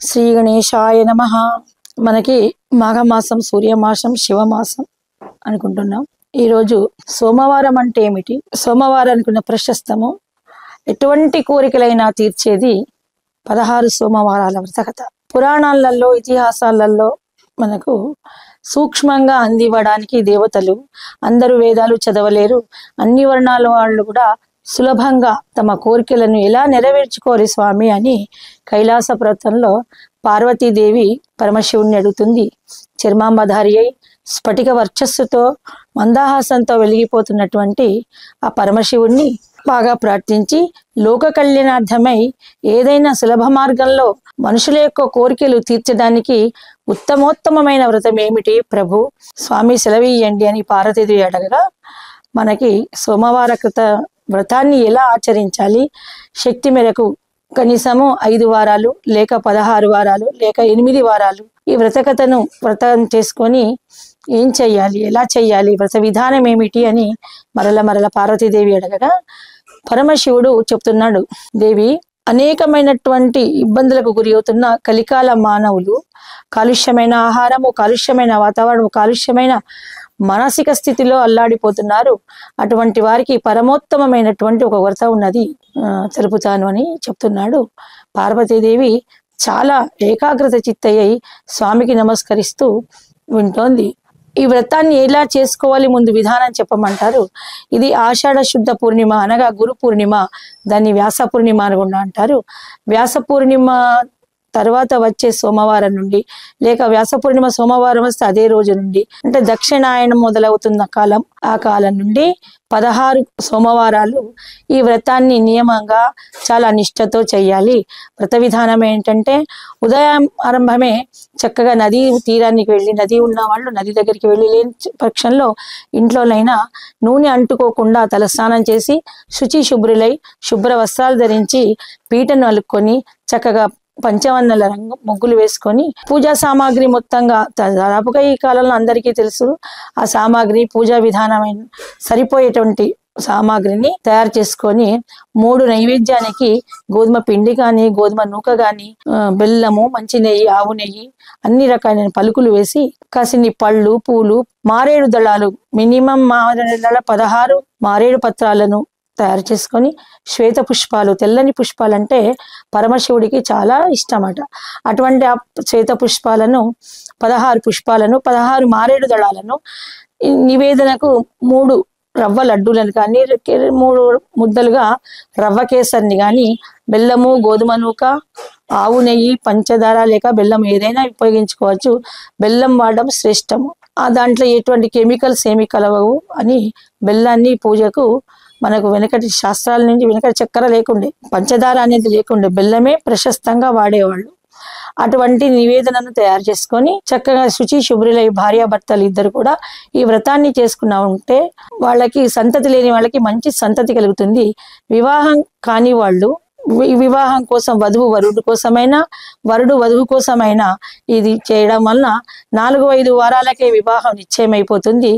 శ్రీ గణేశాయ నమః. మనకి మాఘమాసం, సూర్యమాసం, శివమాసం అనుకుంటున్నాం. ఈరోజు సోమవారం అంటే ఏమిటి, సోమవారానికి ఉన్న ప్రశస్తము, ఎటువంటి కోరికలైనా తీర్చేది 16 సోమవారాల వ్రతకథ. పురాణాలలో, ఇతిహాసాలలో మనకు సూక్ష్మంగా అందివ్వడానికి దేవతలు అందరూ వేదాలు చదవలేరు. అన్ని వర్ణాల వాళ్ళు కూడా సులభంగా తమ కోరికలను ఎలా నెరవేర్చుకోరు స్వామి అని కైలాస పర్వతంలో పార్వతీదేవి పరమశివుణ్ణి అడుగుతుంది. చర్మాంబధారి అయి స్ఫటిక వర్చస్సుతో మందహాసంతో వెలిగిపోతున్నటువంటి ఆ పరమశివుణ్ణి బాగా ప్రార్థించి లోక కళ్యాణార్థమై ఏదైనా సులభ మార్గంలో మనుషుల యొక్క కోరికలు తీర్చడానికి ఉత్తమోత్తమైన వ్రతం ఏమిటి ప్రభు, స్వామి సెలవీయండి అని పార్వతీదేవి అడగగా, మనకి సోమవార కృత వ్రతాన్ని ఎలా ఆచరించాలి, శక్తి మేరకు కనీసము 5 వారాలు లేక 16 వారాలు లేక 8 వారాలు ఈ వ్రతం చేసుకొని ఏం చెయ్యాలి, ఎలా చెయ్యాలి, వ్రత విధానం ఏమిటి అని మరల పార్వతీదేవి అడగగా పరమశివుడు చెప్తున్నాడు, దేవి, అనేకమైనటువంటి ఇబ్బందులకు గురి అవుతున్న కలికాల మానవులు కాలుష్యమైన ఆహారము, కాలుష్యమైన వాతావరణము, కాలుష్యమైన మానసిక స్థితిలో అల్లాడిపోతున్నారు. అటువంటి వారికి పరమోత్తమమైనటువంటి ఒక వ్రతం ఉన్నది, తెలుపుతాను అని చెప్తున్నాడు. పార్వతీదేవి చాలా ఏకాగ్రత చిత్తయ్యి స్వామికి నమస్కరిస్తూ వింటోంది. ఈ వ్రతాన్ని ఎలా చేసుకోవాలి, ముందు విధానం చెప్పమంటారు. ఇది ఆషాఢ శుద్ధ పూర్ణిమ అనగా గురు పూర్ణిమ, దాన్ని వ్యాస పూర్ణిమ అని కూడా అంటారు. వ్యాస పూర్ణిమ తర్వాత వచ్చే సోమవారం నుండి లేక వ్యాస పూర్ణిమ సోమవారం వస్తే అదే రోజు నుండి, అంటే దక్షిణాయనం మొదలవుతున్న కాలం, ఆ కాలం నుండి 16 సోమవారాలు ఈ వ్రతాన్ని నియమంగా చాలా నిష్ఠతో చెయ్యాలి. వ్రత విధానం ఏంటంటే ఉదయం ఆరంభమే చక్కగా నది తీరానికి వెళ్ళి, నది ఉన్న వాళ్ళు నది దగ్గరికి వెళ్ళి, లేని పక్షంలో ఇంట్లోనైనా నూనె అంటుకోకుండా తలస్నానం చేసి శుభ్రులై శుభ్ర వస్త్రాలు ధరించి పీటను అలుక్కొని చక్కగా పంచవర్ణల రంగు ముగ్గులు వేసుకొని పూజా సామాగ్రి మొత్తంగా దాదాపుగా ఈ కాలంలో అందరికీ తెలుసు, ఆ సామాగ్రి పూజా విధానమైన సరిపోయేటువంటి సామాగ్రిని తయారు చేసుకొని 3 నైవేద్యానికి గోధుమ పిండి కానీ, గోధుమ నూక కానీ, బెల్లము, మంచి నెయ్యి, ఆవు నెయ్యి, అన్ని రకాలైన పలుకులు వేసి కాసిన్ని పళ్ళు, పూలు, మారేడు దళాలు, మినిమం 16 మారేడు పత్రాలను తయారు చేసుకొని, శ్వేత పుష్పాలు, తెల్లని పుష్పాలు అంటే పరమశివుడికి చాలా ఇష్టమట. అటువంటి ఆ శ్వేత పుష్పాలను 16 పుష్పాలను, 16 మారేడు దళాలను, నివేదనకు 3 రవ్వ లడ్డూలను కానీ, 3 ముద్దలుగా రవ్వ కేసరిని కానీ, బెల్లము, గోధుమ నూక, ఆవు నెయ్యి, పంచదార లేక బెల్లం ఏదైనా ఉపయోగించుకోవచ్చు. బెల్లం వాడడం శ్రేష్టము. దాంట్లో ఎటువంటి కెమికల్స్ ఏమి కలవవు అని బెల్లాన్ని పూజకు మనకు వెనకటి శాస్త్రాల నుంచి, వెనకటి చక్కెర లేకుండే, పంచదార అనేది లేకుండే, బెల్లమే ప్రశస్తంగా వాడేవాళ్ళు. అటువంటి నివేదనను తయారు చేసుకొని చక్కగా శుభ్రులై భార్యాభర్తలు ఇద్దరు కూడా ఈ వ్రతాన్ని చేసుకున్నా ఉంటే వాళ్ళకి సంతతి లేని వాళ్ళకి మంచి సంతతి కలుగుతుంది. వివాహం కాని వాళ్ళు వివాహం కోసం వరుడు కోసమైనా, వరుడు వధువు కోసమైనా ఇది చేయడం వలన 4-5 వారాలకే వివాహం నిశ్చయమైపోతుంది.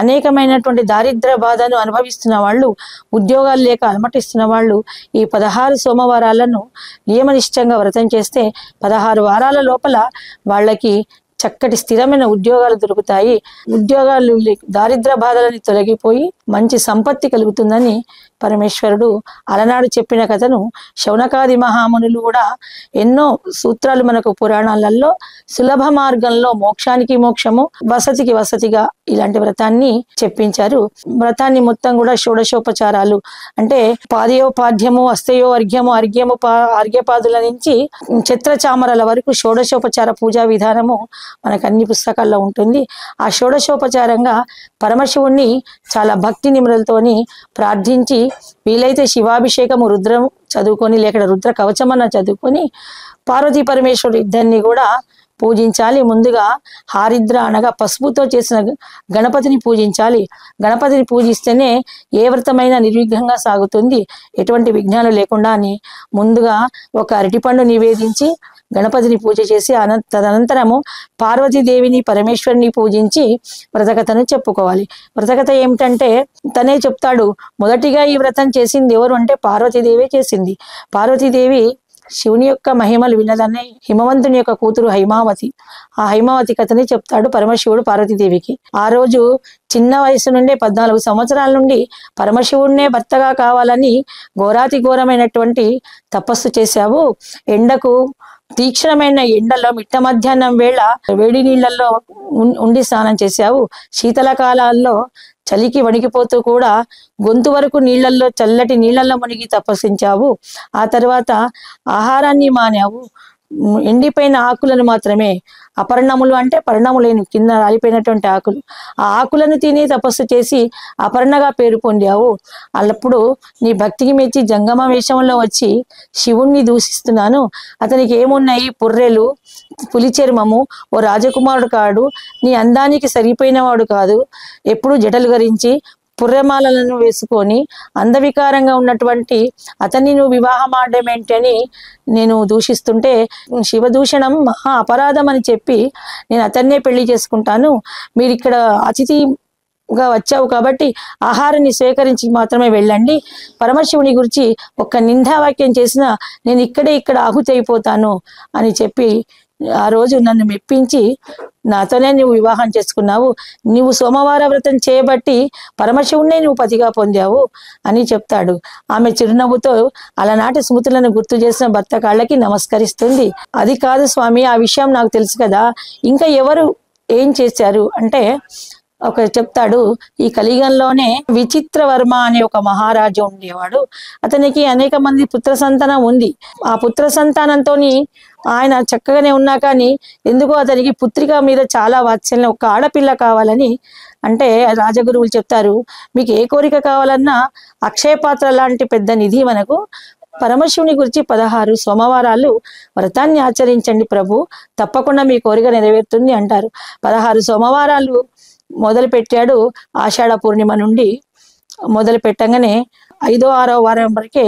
అనేకమైనటువంటి దారిద్ర్య బాధను అనుభవిస్తున్న వాళ్ళు, ఉద్యోగాలు లేక అలమటిస్తున్న వాళ్ళు ఈ 16 సోమవారాలను నియమనిష్టంగా వ్రతం చేస్తే 16 వారాల లోపల వాళ్ళకి చక్కటి స్థిరమైన ఉద్యోగాలు దొరుకుతాయి. ఉద్యోగాలు దారిద్ర బాధలని తొలగిపోయి మంచి సంపత్తి కలుగుతుందని పరమేశ్వరుడు అలనాడు చెప్పిన కథను శౌనకాది మహామునులు కూడా ఎన్నో సూత్రాలు మనకు పురాణాలలో సులభ మార్గంలో మోక్షానికి మోక్షము, వసతికి వసతిగా ఇలాంటి వ్రతాన్ని చెప్పించారు. వ్రతాన్ని మొత్తం కూడా షోడశోపచారాలు అంటే పాద్యోపాద్యము, అస్తయో అర్ఘ్యము, అర్ఘ్యపాదుల నుంచి ఛత్రచామరాల వరకు షోడశోపచార పూజా విధానము మనకు అన్ని పుస్తకాల్లో ఉంటుంది. ఆ షోడశోపచారంగా పరమశివుణ్ణి చాలా భక్తి నిమ్రలతోని ప్రార్థించి, వీలైతే శివాభిషేకము, రుద్రం చదువుకొని లేక రుద్ర కవచమన్న చదువుకొని పార్వతీ పరమేశ్వరుడు ఇద్దరిని కూడా పూజించాలి. ముందుగా హారిద్ర అనగా పసుపుతో చేసిన గణపతిని పూజించాలి. గణపతిని పూజిస్తేనే ఏ వ్రతమైనా నిర్విఘ్నంగా సాగుతుంది, ఎటువంటి విఘ్నాలు లేకుండా అని ముందుగా ఒక అరటిపండు నివేదించి గణపతిని పూజ చేసి తదనంతరము పార్వతీదేవిని, పరమేశ్వరుని పూజించి వ్రతకథను చెప్పుకోవాలి. వ్రతకథ ఏమిటంటే తనే చెప్తాడు, మొదటిగా ఈ వ్రతం చేసింది ఎవరు అంటే పార్వతీదేవి చేసింది. పార్వతీదేవి శివుని యొక్క మహిమలు వినదనే హిమవంతుని యొక్క కూతురు హైమావతి. ఆ హైమావతి కథని చెప్తాడు పరమశివుడు పార్వతీదేవికి. ఆ రోజు చిన్న వయసు నుండే 14 సంవత్సరాల నుండి పరమశివుడినే భర్తగా కావాలని ఘోరాతి ఘోరమైనటువంటి తపస్సు చేశావు. ఎండకు తీక్షణమైన ఎండలో మిట్ట మధ్యాహ్నం వేళ వేడి నీళ్లలో ఉండి స్నానం చేశావు. శీతల కాలాల్లో చలికి వణికిపోతూ కూడా గొంతు వరకు నీళ్లలో చల్లటి నీళ్లలో మునిగి తపస్సించావు. ఆ తర్వాత ఆహారాన్ని మానావు. ఎండిపోయిన ఆకులను మాత్రమే, అపర్ణములు అంటే పర్ణములేని కింద రాలిపోయినటువంటి ఆకులు, ఆ ఆకులను తిని తపస్సు చేసి అపర్ణగా పేరు పొందావు. అల్లప్పుడు నీ భక్తికి మెచ్చి జంగమ వేషంలో వచ్చి శివుణ్ణి దూషిస్తున్నాను. అతనికి ఏమున్నాయి, పుర్రెలు, పులి చర్మము, ఓ రాజకుమారుడు కాడు, నీ అందానికి సరిపోయిన వాడు కాదు, ఎప్పుడు జటలు గరించి పుర్రెమాలను వేసుకొని అందవికారంగా ఉన్నటువంటి అతన్ని నువ్వు వివాహం ఆడమేంటి అని నేను దూషిస్తుంటే, శివదూషణం మహా అపరాధం అని చెప్పి నేను అతన్నే పెళ్లి చేసుకుంటాను. మీరు ఇక్కడ అతిథిగా వచ్చావు కాబట్టి ఆహారాన్ని స్వీకరించి మాత్రమే వెళ్ళండి. పరమశివుని గురించి ఒక్క నిందావాక్యం చేసినా నేను ఇక్కడ ఆహుతి అయిపోతాను అని చెప్పి ఆ రోజు నన్ను మెప్పించి నాతోనే నువ్వు వివాహం చేసుకున్నావు. నువ్వు సోమవార వ్రతం చేయబట్టి పరమశివుణ్ణే నువ్వు పతిగా పొందావు అని చెప్తాడు. ఆమె చిరునవ్వుతో అలనాటి స్మృతులను గుర్తు చేసిన భర్త కాళ్ళకి నమస్కరిస్తుంది. అది కాదు స్వామి, ఆ విషయం నాకు తెలుసు కదా, ఇంకా ఎవరు ఏం చేశారు అంటే ఒక చెప్తాడు. ఈ కలియుగంలోనే విచిత్రవర్మ అనే ఒక మహారాజు ఉండేవాడు. అతనికి అనేక మంది పుత్ర సంతానం ఉంది. ఆ పుత్ర సంతానంతో ఆయన చక్కగానే ఉన్నా కానీ ఎందుకో అతనికి పుత్రిక మీద చాలా వాత్సల్యం, ఒక ఆడపిల్ల కావాలని. అంటే రాజగురువులు చెప్తారు, మీకు ఏ కోరిక కావాలన్నా అక్షయపాత్ర లాంటి పెద్ద నిధి మనకు, పరమశివుని గురించి 16 సోమవారాలు వ్రతాన్ని ఆచరించండి ప్రభు, తప్పకుండా మీ కోరిక నెరవేరుతుంది అంటారు. 16 సోమవారాలు మొదలు పెట్టాడు. ఆషాఢ పూర్ణిమ నుండి మొదలు పెట్టగానే 5వ 6వ వారం వరకే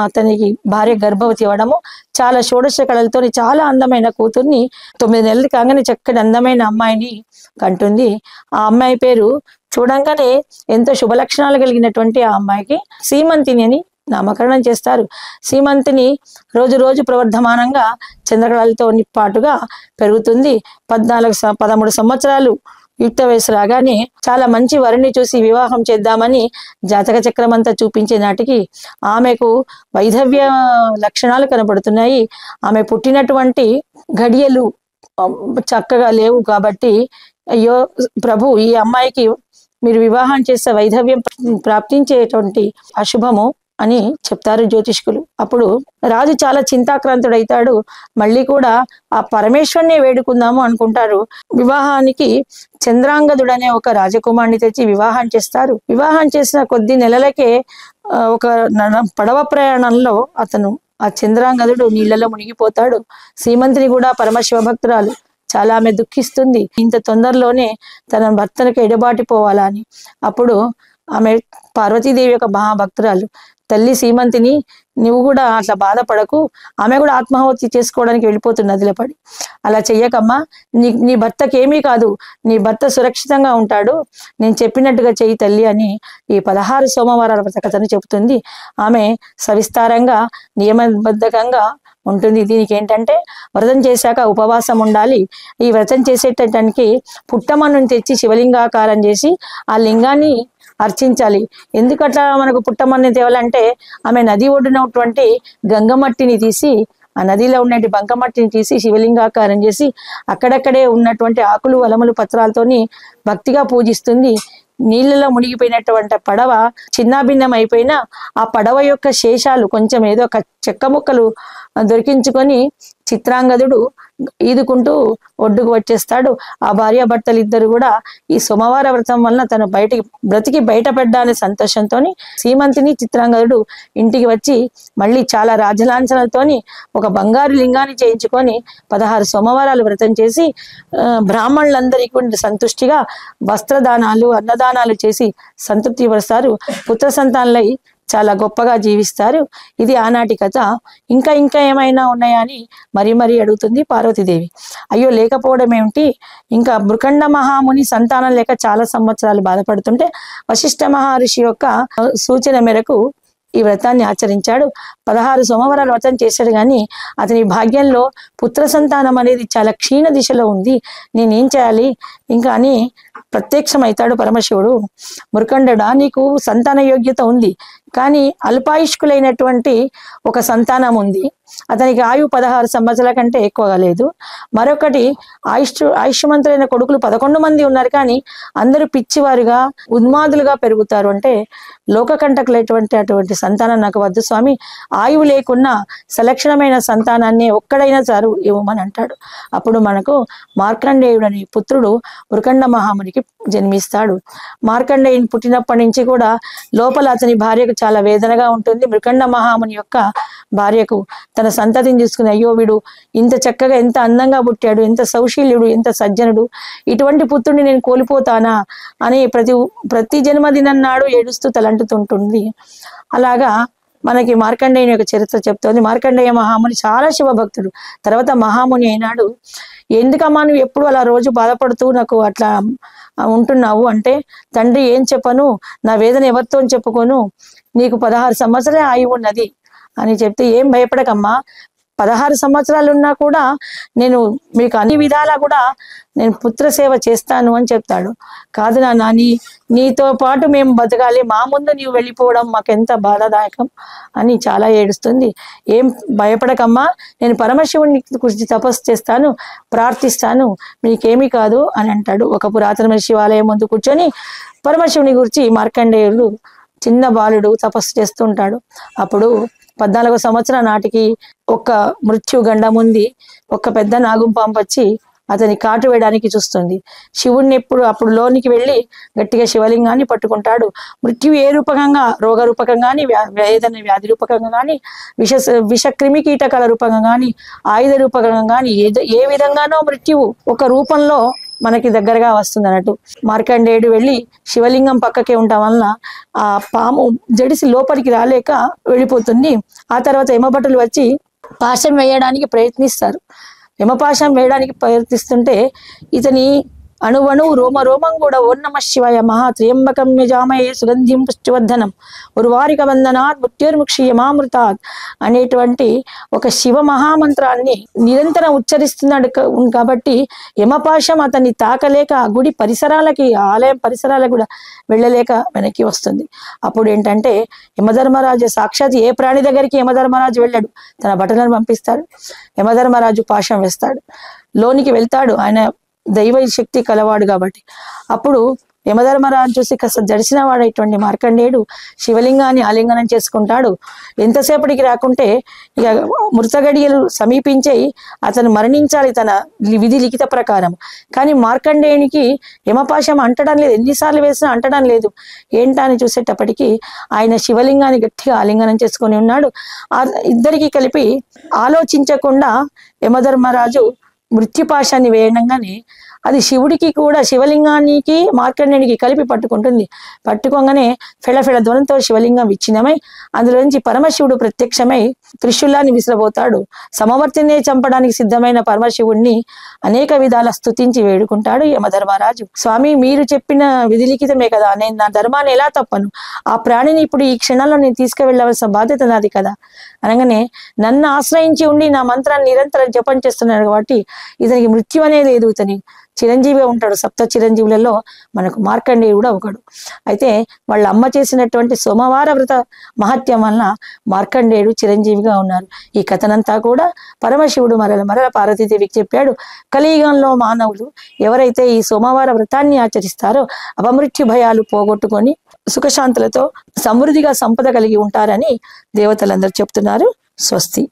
అతనికి భార్య గర్భవతి అవ్వడము, చాలా షోడశ కళలతో చాలా అందమైన కూతుర్ని 9 నెలలు కాగానే చక్కటి అందమైన అమ్మాయిని కంటుంది. ఆ అమ్మాయి పేరు చూడంగానే ఎంతో శుభలక్షణాలు కలిగినటువంటి ఆ అమ్మాయికి సీమంతిని అని నామకరణం చేస్తారు. సీమంతిని రోజు రోజు ప్రవర్ధమానంగా చంద్రకళలతో పాటుగా పెరుగుతుంది. 13 సంవత్సరాలు యుక్త వయసు రాగానే చాలా మంచి వరుణ్ణి చూసి వివాహం చేద్దామని జాతక చక్రం అంతా చూపించే నాటికి ఆమెకు వైధవ్య లక్షణాలు కనబడుతున్నాయి. ఆమె పుట్టినటువంటి ఘడియలు చక్కగా లేవు కాబట్టి, అయ్యో ప్రభు, ఈ అమ్మాయికి మీరు వివాహం చేస్తే వైధవ్యం ప్రాప్తించేటువంటి అశుభము అని చెప్తారు జ్యోతిష్కులు. అప్పుడు రాజు చాలా చింతాక్రాంతుడైతాడు. మళ్ళీ కూడా ఆ పరమేశ్వరునే వేడుకుందాము అనుకుంటారు. వివాహానికి చంద్రాంగదుడనే ఒక రాజకుమారుని తెచ్చి వివాహం చేస్తారు. వివాహం చేసిన కొద్ది నెలలకే ఒక పడవ ప్రయాణంలో అతను ఆ చంద్రాంగదుడు నీళ్లలో మునిగిపోతాడు. సీమంతిని కూడా పరమశివ భక్తురాలు, చాలా ఆమె దుఃఖిస్తుంది, ఇంత తొందరలోనే తన భర్తనికి ఎడబాటిపోవాలా అని. అప్పుడు ఆమె పార్వతీదేవి యొక్క మహాభక్తురాలు, తల్లి సీమంతిని, నువ్వు కూడా అట్లా బాధపడకు, ఆమె కూడా ఆత్మాహుతి చేసుకోవడానికి వెళ్ళిపోతుంది నదిలో పడి, అలా చెయ్యకమ్మా, నీ భర్తకి ఏమీ కాదు, నీ భర్త సురక్షితంగా ఉంటాడు, నేను చెప్పినట్టుగా చెయ్యి తల్లి అని ఈ 16 సోమవారాల వ్రత కథను చెబుతుంది. ఆమె సవిస్తారంగా నియమబద్ధకంగా ఉంటుంది. దీనికి ఏంటంటే వ్రతం చేశాక ఉపవాసం ఉండాలి. ఈ వ్రతం చేసేటానికి పుట్టమన్నుని తెచ్చి శివలింగాకారం చేసి ఆ లింగాన్ని అర్చించాలి. ఎందుకట్లా మనకు పుట్టమన్ని తేవాలంటే, ఆమె నది ఒడ్డునటువంటి గంగమట్టిని తీసి, ఆ నదిలో ఉన్నటువంటి బంకమట్టిని తీసి శివలింగాకారం చేసి అక్కడక్కడే ఉన్నటువంటి ఆకులు వలములు పత్రాలతోని భక్తిగా పూజిస్తుంది. నీళ్ళలో మునిగిపోయినటువంటి పడవ చిన్నాభిన్నం అయిపోయినా ఆ పడవ యొక్క శేషాలు కొంచెం ఏదో చెక్క ముక్కలు దొరికించుకొని చిత్రాంగదుడు ఈదుకుంటూ ఒడ్డుకు వచ్చేస్తాడు. ఆ భార్యాభర్తలు ఇద్దరు కూడా ఈ సోమవార వ్రతం వలన తను బ్రతికి బయటపడ్డానే సంతోషంతో సీమంతిని చిత్రాంగదుడు ఇంటికి వచ్చి మళ్ళీ చాలా రాజలాంఛనలతోని ఒక బంగారు లింగాన్ని చేయించుకొని 16 సోమవారాలు వ్రతం చేసి బ్రాహ్మణులందరికీ సంతుష్టిగా వస్త్రదానాలు అన్నదానాలు చేసి సంతృప్తి పరుస్తారు. పుత్ర సంతానలై చాలా గొప్పగా జీవిస్తారు. ఇది ఆనాటి కథ. ఇంకా ఏమైనా ఉన్నాయా అని మరీ అడుగుతుంది పార్వతీదేవి. అయ్యో లేకపోవడం ఏమిటి, ఇంకా మృకండ మహాముని సంతానం లేక చాలా సంవత్సరాలు బాధపడుతుంటే వశిష్ఠ మహర్షి యొక్క సూచన మేరకు ఈ వ్రతాన్ని ఆచరించాడు. 16 సోమవారాలు వ్రతం చేశాడు. కానీ అతని భాగ్యంలో పుత్ర సంతానం అనేది చాలా క్షీణ దిశలో ఉంది. నేనేం చేయాలి ఇంకా అని ప్రత్యక్షమవుతాడు పరమశివుడు. మురకండడా, నీకు సంతాన యోగ్యత ఉంది, కానీ అల్పాయుష్కులైనటువంటి ఒక సంతానం ఉంది. అతనికి ఆయువు 16 సంవత్సరాల కంటే ఎక్కువగా లేదు. మరొకటి ఆయుష్మంతులైన కొడుకులు 11 మంది ఉన్నారు, కానీ అందరూ పిచ్చివారుగా ఉన్మాదులుగా పెరుగుతారు. అంటే లోకకంటకులైనటువంటి అటువంటి సంతానం నాకు వద్దు స్వామి, ఆయువు లేకున్నా సలక్షణమైన సంతానాన్ని ఒక్కడైనా చాలు ఇవ్వమని అంటాడు. అప్పుడు మనకు మార్కండేయుడు అనే పుత్రుడు మురకండ మహామునికి జన్మిస్తాడు. మార్కండేయుని పుట్టినప్పటి నుంచి కూడా లోపల అతని భార్యకు చాలా వేదనగా ఉంటుంది. మురకండ మహాముని యొక్క భార్యకు తన సంతతిని చూసుకుని, అయ్యో వీడు ఇంత చక్కగా ఎంత అందంగా పుట్టాడు, ఎంత సౌశీల్యుడు, ఎంత సజ్జనుడు, ఇటువంటి పుత్రుడిని నేను కోల్పోతానా అని ప్రతి జన్మదినం నాడు ఏడుస్తూ తలంటుతుంటుంది. అలాగా మనకి మార్కండేయుని యొక్క చరిత్ర చెప్తోంది. మార్కండేయ మహాముని చాలా శివభక్తుడు. తర్వాత మహాముని అయినాడు. ఎందుకమ్మా నువ్వు ఎప్పుడు అలా రోజు బాధపడుతూ నాకు అట్లా ఉంటున్నావు అంటే, తండ్రి ఏం చెప్పను, నా వేదన ఎవరితో చెప్పుకోను, నీకు 16 సంవత్సరాలే ఆయువు ఉన్నది అని చెప్తే, ఏం భయపడకమ్మా, 16 సంవత్సరాలు ఉన్నా కూడా నేను మీకు అన్ని విధాలా కూడా నేను పుత్ర సేవ చేస్తాను అని చెప్తాడు. కాదు నాన్న, నీతో పాటు మేము బతకాలి, మా ముందు నీవు వెళ్ళిపోవడం మాకెంత బాధాదాయకం అని చాలా ఏడుస్తుంది. ఏం భయపడకమ్మా, నేను పరమశివుని గురించి తపస్సు చేస్తాను, ప్రార్థిస్తాను, మీకేమీ కాదు అని అంటాడు. ఒక పురాతనమైన శివాలయం ముందు కూర్చొని పరమశివుని గురించి మార్కండేయుడు చిన్న బాలుడు తపస్సు చేస్తుంటాడు. అప్పుడు 14వ సంవత్సరం నాటికి ఒక మృత్యు గండం ఉంది. ఒక పెద్ద నాగుంపాంప వచ్చి అతని కాటు వేయడానికి చూస్తుంది. శివుణ్ణి అప్పుడు లోనికి వెళ్ళి గట్టిగా శివలింగాన్ని పట్టుకుంటాడు. మృత్యు ఏ రూపకంగా, రోగ రూపకంగా కానీ, ఏదైనా వ్యాధి రూపకంగా కానీ, విషక్రిమి కీటకాల రూపంగా కానీ, ఆయుధ రూపకంగా కానీ, ఏ విధంగానో మృత్యువు ఒక రూపంలో మనకి దగ్గరగా వస్తుంది అన్నట్టు. మార్కండేయుడు వెళ్ళి శివలింగం పక్కకే ఉండటం వలన ఆ పాము జడిసి లోపలికి రాలేక వెళ్ళిపోతుంది. ఆ తర్వాత యమభటులు వచ్చి పాశం వేయడానికి ప్రయత్నిస్తారు. యమపాశం వేయడానికి ప్రయత్నిస్తుంటే ఇతని అణువణువు రోమ రోమం కూడా ఓం నమః శివాయ మహా త్ర్యంబకం యజామహే సుగంధిం పుష్టివర్ధనం ఉర్వారిక వందనాత్ మృత్యుర్ముక్షీయమామృతాత్ అనేటువంటి ఒక శివ మహామంత్రాన్ని నిరంతరం ఉచ్చరిస్తున్నాడు. కాబట్టి యమపాశం అతన్ని తాకలేక ఆ గుడి పరిసరాలకి, ఆలయం పరిసరాలకు కూడా వెళ్ళలేక వెనక్కి వస్తుంది. అప్పుడు ఏంటంటే యమధర్మరాజు సాక్షాత్ ఏ ప్రాణి దగ్గరికి యమధర్మరాజు వెళ్ళాడు, తన భటులను పంపిస్తాడు. యమధర్మరాజు పాశం వేస్తాడు, లోనికి వెళ్తాడు. ఆయన దైవ శక్తి కలవాడు కాబట్టి. అప్పుడు యమధర్మరాజు చూసి కాస్త జడిసిన వాడైనటువంటి మార్కండేయుడు శివలింగాన్ని ఆలింగనం చేసుకుంటాడు. ఎంతసేపటికి రాకుంటే ఇక మృతగడియలు సమీపించే అతను మరణించాలి తన విధి లిఖిత ప్రకారం. కానీ మార్కండేయునికి యమపాశం అంటడం లేదు, ఎన్నిసార్లు వేసినా అంటడం లేదు. ఏంటా అని చూసేటప్పటికి ఆయన శివలింగాన్ని గట్టిగా ఆలింగనం చేసుకొని ఉన్నాడు. ఇద్దరికి కలిపి ఆలోచించకుండా యమధర్మరాజు మృత్యుపాశాన్ని వేయడంగానే అది శివుడికి కూడా, శివలింగానికి మార్కండేయునికి కలిపి పట్టుకుంటుంది. పట్టుకోగానే ఫెళఫెళ ధ్వనంతో శివలింగం విచ్ఛిన్నమై అందులోంచి పరమశివుడు ప్రత్యక్షమై త్రిశూలాన్ని విసిరబోతాడు. సమవర్తినే చంపడానికి సిద్ధమైన పరమశివుణ్ణి అనేక విధాల స్తుతించి వేడుకుంటాడు యమధర్మరాజు. స్వామి, మీరు చెప్పిన విధిలిఖితమే కదా, నేను నా ధర్మాన్ని ఎలా తప్పను, ఆ ప్రాణిని ఇప్పుడు ఈ క్షణంలో నేను తీసుకువెళ్ళవలసిన బాధ్యత నాది కదా అనగానే, నన్ను ఆశ్రయించి ఉండి నా మంత్రాన్ని నిరంతరం జపం చేస్తున్నాడు కాబట్టి ఇతనికి మృత్యు అనేది లేదు, ఇతని చిరంజీవిగా ఉంటాడు. 7 చిరంజీవులలో మనకు మార్కండేయుడు కూడా ఒకడు. అయితే వాళ్ళ అమ్మ చేసినటువంటి సోమవార వ్రత మహత్యం వలన మార్కండేయుడు చిరంజీవిగా ఉన్నారు. ఈ కథనంతా కూడా పరమశివుడు మరల పార్వతీదేవికి చెప్పాడు. కలియుగంలో మానవులు ఎవరైతే ఈ సోమవార వ్రతాన్ని ఆచరిస్తారో అపమృత్యు భయాలు పోగొట్టుకొని సుఖశాంతులతో సమృద్ధిగా సంపద కలిగి ఉంటారని దేవతలందరూ చెప్తున్నారు. స్వస్తి.